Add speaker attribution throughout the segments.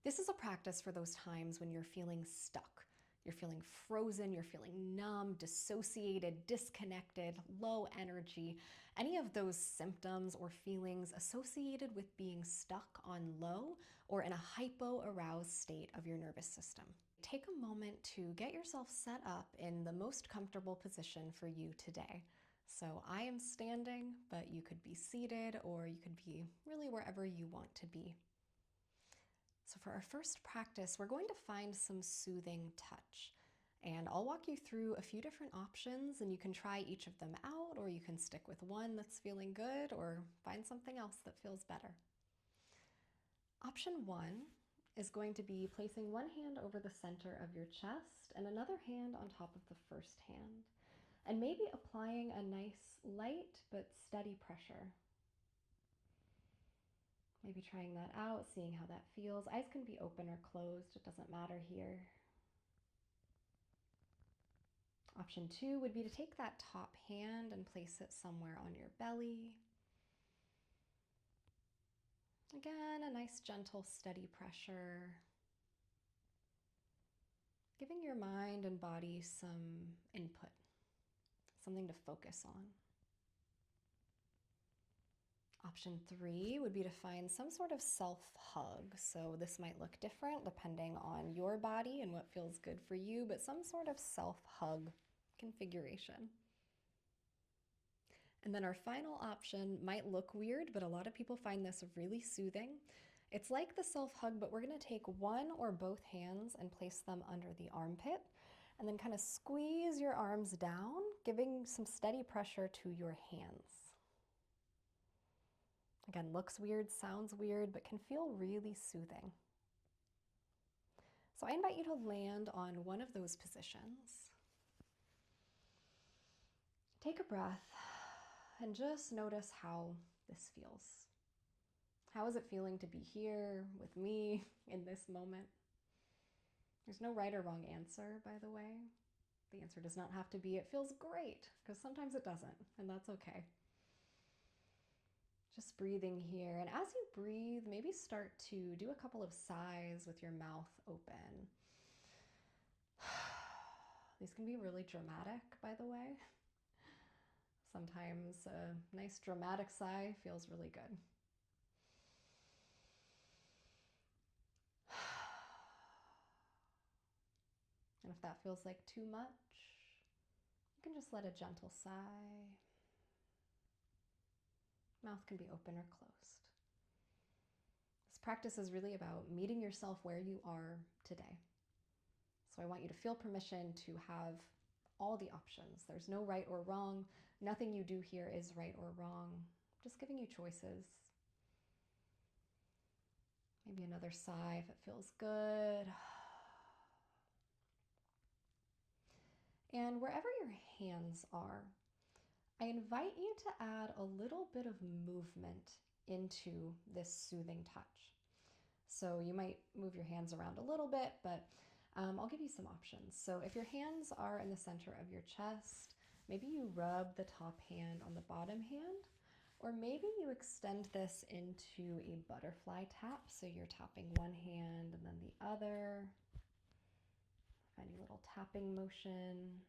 Speaker 1: This is a practice for those times when you're feeling stuck. You're feeling frozen, you're feeling numb, dissociated, disconnected, low energy, any of those symptoms or feelings associated with being stuck on low or in a hypoaroused state of your nervous system. Take a moment to get yourself set up in the most comfortable position for you today. So I am standing, but you could be seated or you could be really wherever you want to be. So for our first practice, we're going to find some soothing touch. And I'll walk you through a few different options and you can try each of them out, or you can stick with one that's feeling good or find something else that feels better. Option one is going to be placing one hand over the center of your chest and another hand on top of the first hand, and maybe applying a nice light but steady pressure. Maybe trying that out, seeing how that feels. Eyes can be open or closed, it doesn't matter here. Option two would be to take that top hand and place it somewhere on your belly. Again, a nice gentle steady pressure. Giving your mind and body some input, something to focus on. Option three would be to find some sort of self-hug. So this might look different depending on your body and what feels good for you, but some sort of self-hug configuration. And then our final option might look weird, but a lot of people find this really soothing. It's like the self-hug, but we're gonna take one or both hands and place them under the armpit, and then kind of squeeze your arms down, giving some steady pressure to your hands. Again, looks weird, sounds weird, but can feel really soothing. So I invite you to land on one of those positions. Take a breath and just notice how this feels. How is it feeling to be here with me in this moment? There's no right or wrong answer, by the way. The answer does not have to be, it feels great, because sometimes it doesn't, and that's okay. Just breathing here, and as you breathe, maybe start to do a couple of sighs with your mouth open. These can be really dramatic, by the way. Sometimes a nice dramatic sigh feels really good. And if that feels like too much, you can just let a gentle sigh. Mouth can be open or closed. This practice is really about meeting yourself where you are today. So I want you to feel permission to have all the options. There's no right or wrong. Nothing you do here is right or wrong. Just giving you choices. Maybe another sigh if it feels good. And wherever your hands are, I invite you to add a little bit of movement into this soothing touch. So you might move your hands around a little bit, but I'll give you some options. So if your hands are in the center of your chest, maybe you rub the top hand on the bottom hand, or maybe you extend this into a butterfly tap. So you're tapping one hand and then the other. Find a little tapping motion.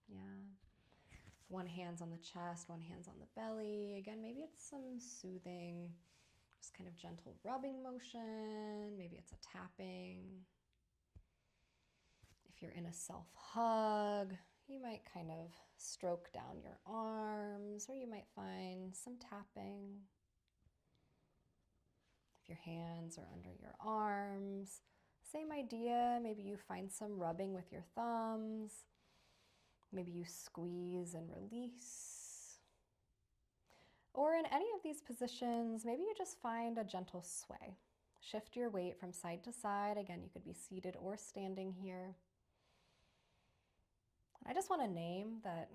Speaker 1: Yeah. One hand's on the chest, one hand's on the belly. Again, maybe it's some soothing, just kind of gentle rubbing motion. Maybe it's a tapping. If you're in a self-hug, you might kind of stroke down your arms, or you might find some tapping. If your hands are under your arms, same idea. Maybe you find some rubbing with your thumbs. Maybe you squeeze and release. Or in any of these positions, maybe you just find a gentle sway. Shift your weight from side to side. Again, you could be seated or standing here. I just want to name that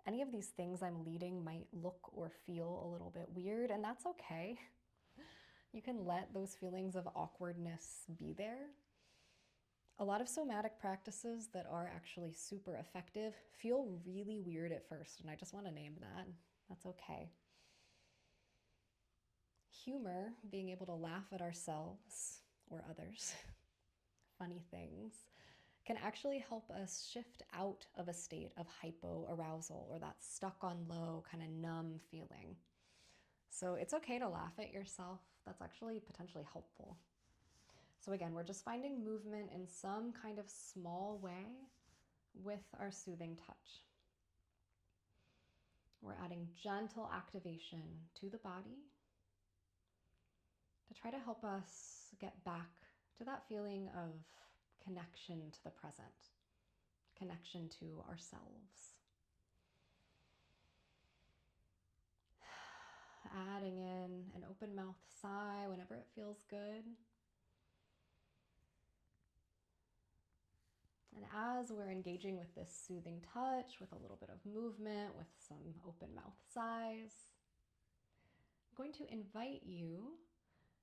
Speaker 1: any of these things I'm leading might look or feel a little bit weird, and that's okay. You can let those feelings of awkwardness be there. A lot of somatic practices that are actually super effective feel really weird at first, and I just want to name that. That's okay. Humor, being able to laugh at ourselves or behaviors, funny things, can actually help us shift out of a state of hypoarousal or that stuck on low, kind of numb feeling. So it's okay to laugh at yourself. That's actually potentially helpful. So again, we're just finding movement in some kind of small way with our soothing touch. We're adding gentle activation to the body to try to help us get back to that feeling of connection to the present, connection to ourselves. Adding in an open mouth sigh whenever it feels good. And as we're engaging with this soothing touch, with a little bit of movement, with some open mouth sighs, I'm going to invite you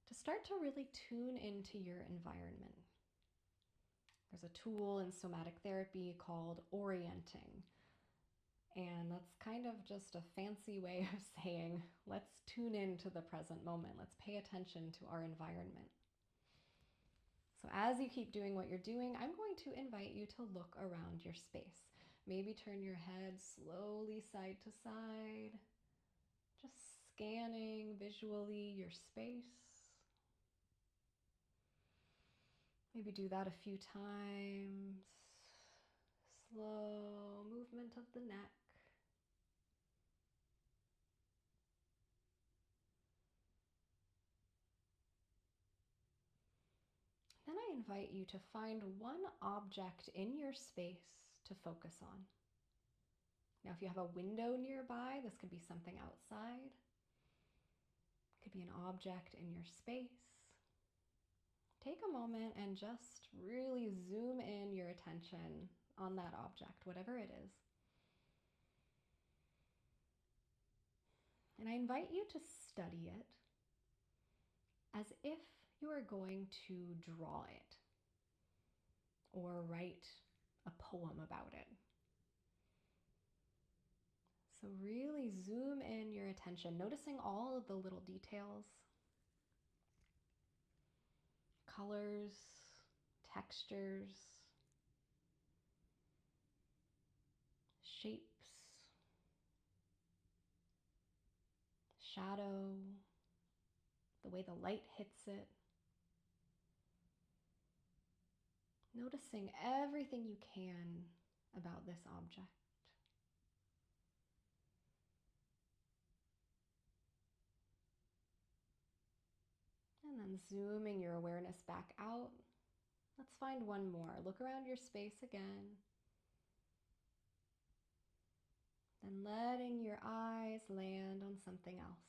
Speaker 1: to start to really tune into your environment. There's a tool in somatic therapy called orienting. And that's kind of just a fancy way of saying, let's tune into the present moment. Let's pay attention to our environment. So as you keep doing what you're doing, I'm going to invite you to look around your space. Maybe turn your head slowly side to side, just scanning visually your space. Maybe do that a few times. Slow movement of the neck. Then I invite you to find one object in your space to focus on. Now, if you have a window nearby, this could be something outside. It could be an object in your space. Take a moment and just really zoom in your attention on that object, whatever it is. And I invite you to study it as if you are going to draw it or write a poem about it. So really zoom in your attention, noticing all of the little details, colors, textures, shapes, shadow, the way the light hits it. Noticing everything you can about this object. And then zooming your awareness back out. Let's find one more. Look around your space again. Then letting your eyes land on something else.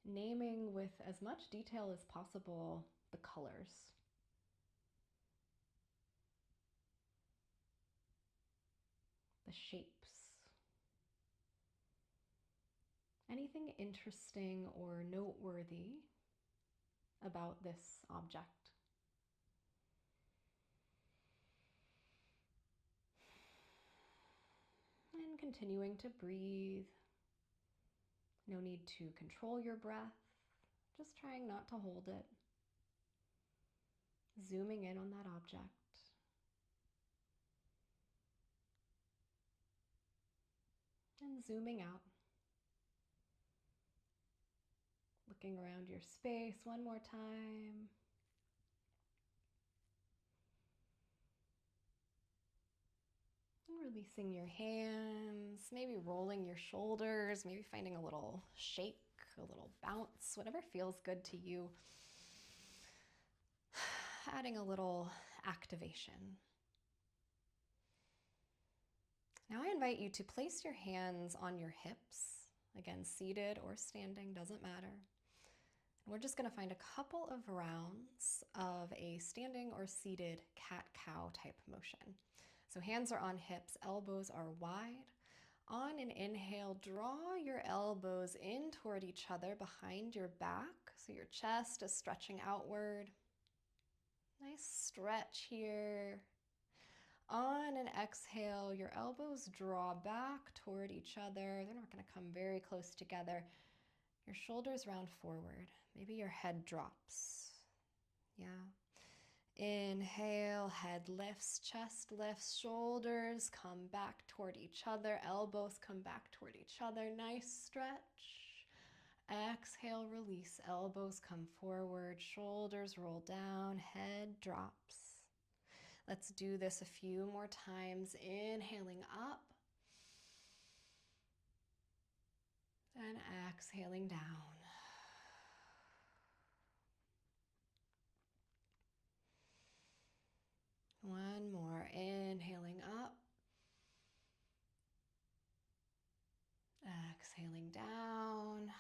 Speaker 1: Naming with as much detail as possible the colors. The shapes. Anything interesting or noteworthy about this object. And continuing to breathe. No need to control your breath, just trying not to hold it. Zooming in on that object. And zooming out. Looking around your space one more time. And releasing your hands, maybe rolling your shoulders, maybe finding a little shake, a little bounce, whatever feels good to you. Adding a little activation. Now I invite you to place your hands on your hips. Again, seated or standing, doesn't matter. And we're just going to find a couple of rounds of a standing or seated cat-cow type motion. So hands are on hips, elbows are wide. On an inhale, draw your elbows in toward each other behind your back, so your chest is stretching outward. Nice stretch here. On an exhale, your elbows draw back toward each other. They're not going to come very close together. Your shoulders round forward. Maybe your head drops. Yeah. Inhale, head lifts, chest lifts, shoulders come back toward each other, elbows come back toward each other. Nice stretch. Exhale, release, elbows come forward, shoulders roll down, head drops. Let's do this a few more times. Inhaling up and exhaling down. One more. Inhaling up. Exhaling down.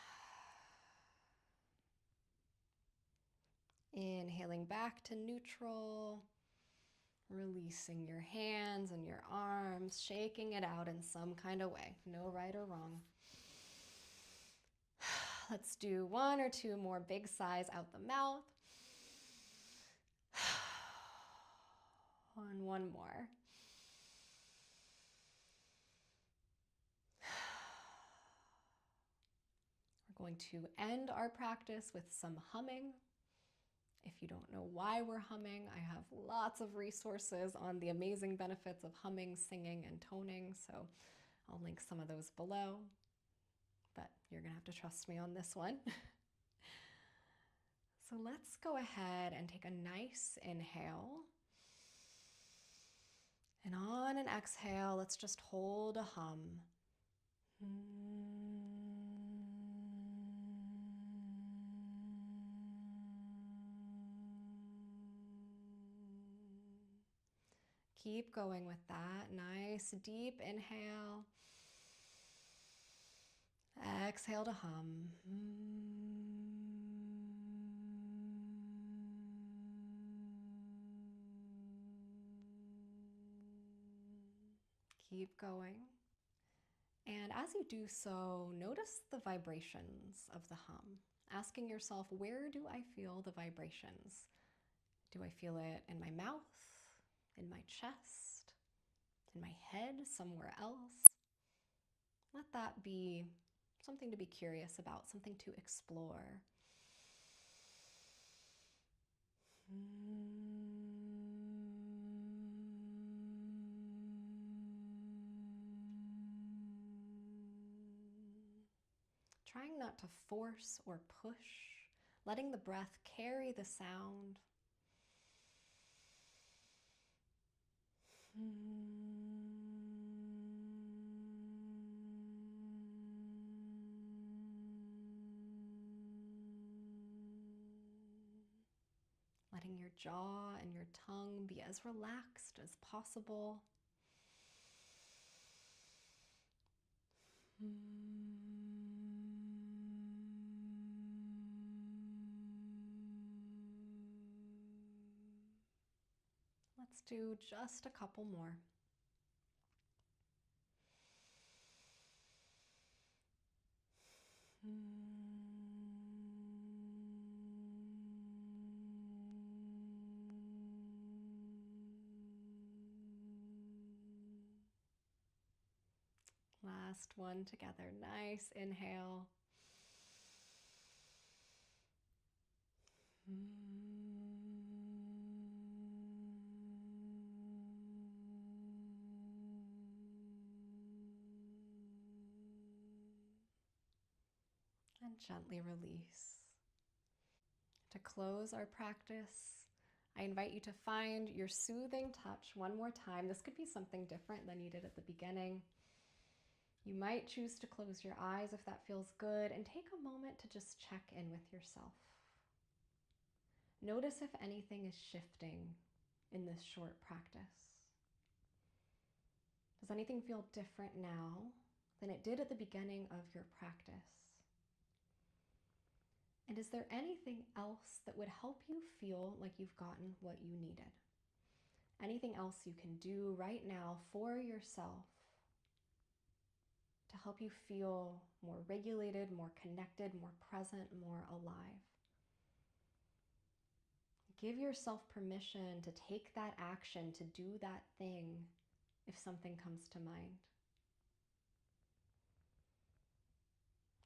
Speaker 1: Inhaling back to neutral. Releasing your hands and your arms, shaking it out in some kind of way. No right or wrong. Let's do one or two more big sighs out the mouth. And one more. We're going to end our practice with some humming. If you don't know why we're humming, I have lots of resources on the amazing benefits of humming, singing, and toning, so I'll link some of those below, but you're gonna have to trust me on this one. So let's go ahead and take a nice inhale. And on an exhale, let's just hold a hum. Keep going with that. Nice deep inhale. Exhale to hum. Keep going. And as you do so, notice the vibrations of the hum. Asking yourself, where do I feel the vibrations? Do I feel it in my mouth, in my chest, in my head, somewhere else? Let that be something to be curious about, something to explore. Trying not to force or push, letting the breath carry the sound. Letting your jaw and your tongue be as relaxed as possible. Let's do just a couple more. Last one together. Nice inhale. And gently release. To close our practice, I invite you to find your soothing touch one more time. This could be something different than you did at the beginning. You might choose to close your eyes if that feels good, and take a moment to just check in with yourself. Notice if anything is shifting in this short practice. Does anything feel different now than it did at the beginning of your practice? And is there anything else that would help you feel like you've gotten what you needed? Anything else you can do right now for yourself to help you feel more regulated, more connected, more present, more alive? Give yourself permission to take that action, to do that thing if something comes to mind.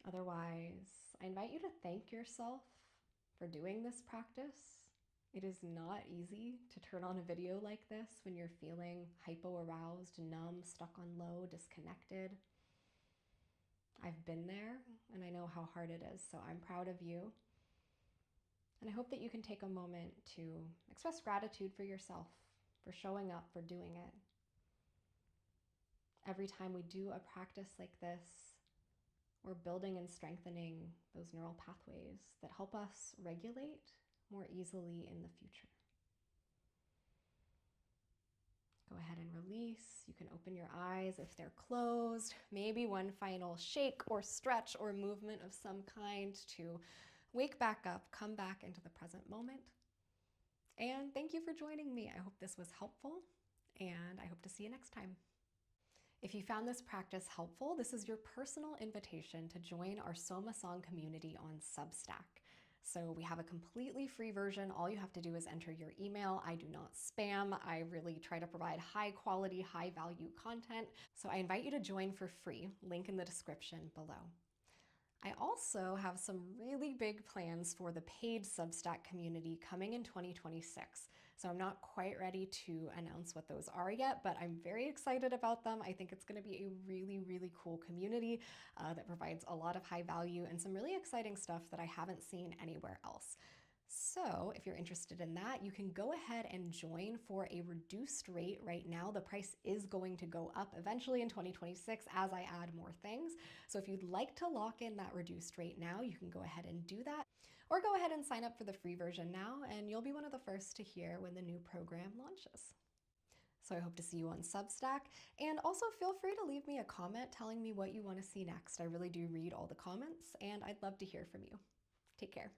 Speaker 1: Otherwise, I invite you to thank yourself for doing this practice. It is not easy to turn on a video like this when you're feeling hypoaroused, numb, stuck on low, disconnected. I've been there and I know how hard it is, so I'm proud of you. And I hope that you can take a moment to express gratitude for yourself, for showing up, for doing it. Every time we do a practice like this, we're building and strengthening those neural pathways that help us regulate more easily in the future. Go ahead and release. You can open your eyes if they're closed. Maybe one final shake or stretch or movement of some kind to wake back up, come back into the present moment. And thank you for joining me. I hope this was helpful, and I hope to see you next time. If you found this practice helpful, this is your personal invitation to join our Soma Song community on Substack. So we have a completely free version. All you have to do is enter your email. I do not spam. I really try to provide high quality, high value content. So I invite you to join for free. Link in the description below. I also have some really big plans for the paid Substack community coming in 2026. So I'm not quite ready to announce what those are yet, but I'm very excited about them. I think it's going to be a really, really cool community that provides a lot of high value and some really exciting stuff that I haven't seen anywhere else. So if you're interested in that, you can go ahead and join for a reduced rate right now. The price is going to go up eventually in 2026 as I add more things. So if you'd like to lock in that reduced rate now, you can go ahead and do that. Or go ahead and sign up for the free version now, and you'll be one of the first to hear when the new program launches. So I hope to see you on Substack, and also feel free to leave me a comment telling me what you want to see next. I really do read all the comments, and I'd love to hear from you. Take care.